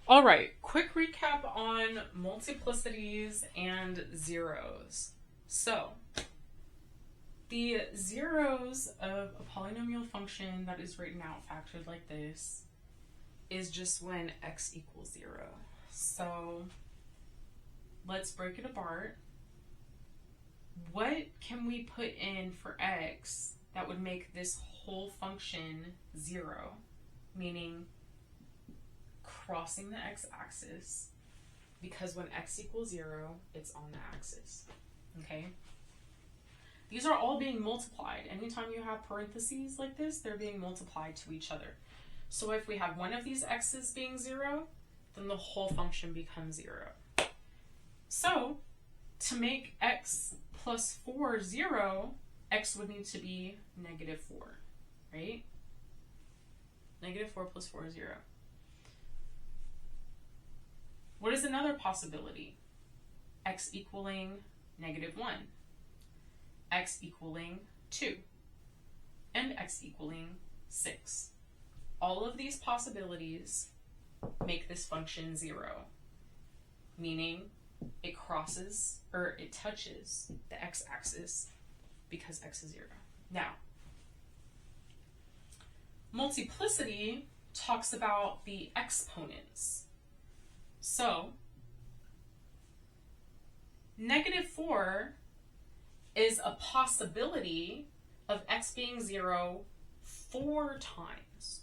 All right, quick recap on multiplicities and zeros. So, the zeros of a polynomial function that is written out factored like this is just when x equals 0. So, let's break it apart. What can we put in for x that would make this whole function 0? Meaning crossing the x-axis, because when x equals 0, it's on the axis. Okay? These are all being multiplied. Anytime you have parentheses like this, they're being multiplied to each other. So if we have one of these x's being 0, then the whole function becomes 0. So to make x plus 4 0, x would need to be negative 4, right? Negative 4 plus 4 is 0. What is another possibility? X equaling negative 1, x equaling 2, and x equaling 6. All of these possibilities make this function 0, meaning it crosses, or it touches the x-axis because x is 0. Now, multiplicity talks about the exponents. So, negative 4 is a possibility of x being 0 4 times,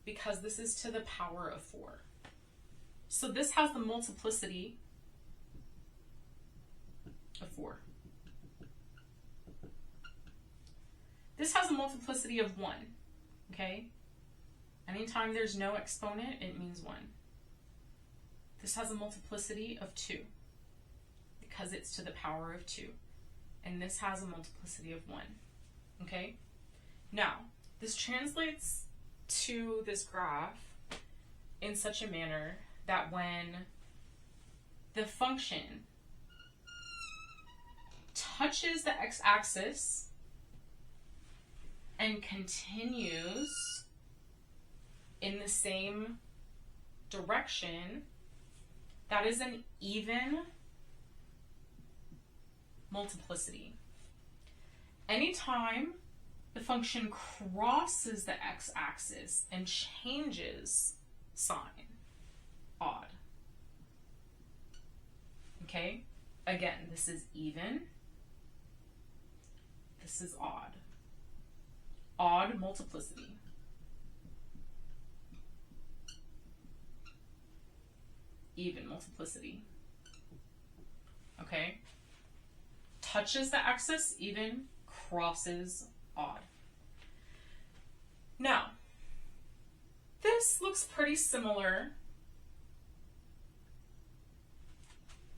because this is to the power of 4. So this has the multiplicity of 4. This has a multiplicity of 1, okay? Anytime there's no exponent, it means 1. This has a multiplicity of 2, because it's to the power of 2. And this has a multiplicity of 1, okay? Now, this translates to this graph in such a manner that when the function touches the x-axis and continues in the same direction, that is an even multiplicity. Anytime the function crosses the x-axis and changes sign, odd. Okay? Again, this is even. This is odd. Odd multiplicity. Even multiplicity. Okay? Touches the axis, even, crosses, odd. Now, this looks pretty similar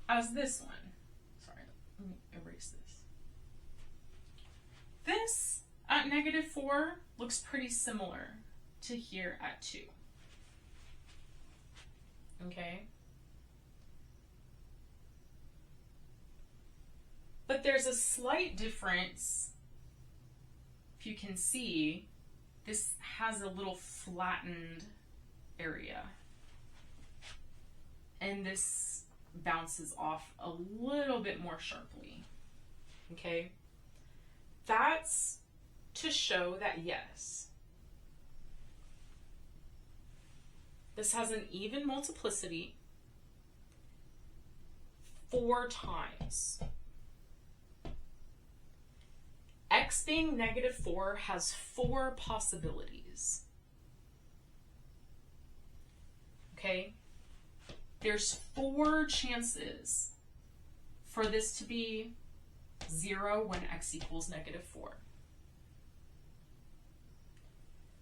as this one. Sorry, let me erase this. This at negative 4 looks pretty similar to here at 2. Okay? But there's a slight difference. If you can see, this has a little flattened area. And this bounces off a little bit more sharply. Okay? That's to show that yes, this has an even multiplicity 4 times. X being negative 4 has 4 possibilities. Okay? There's 4 chances for this to be 0 when x equals negative 4.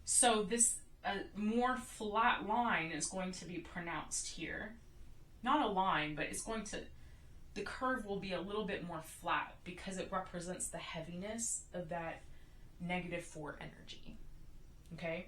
So this more flat line is going to be pronounced here. Not a line, but it's going to, the curve will be a little bit more flat because it represents the heaviness of that negative 4 energy. Okay?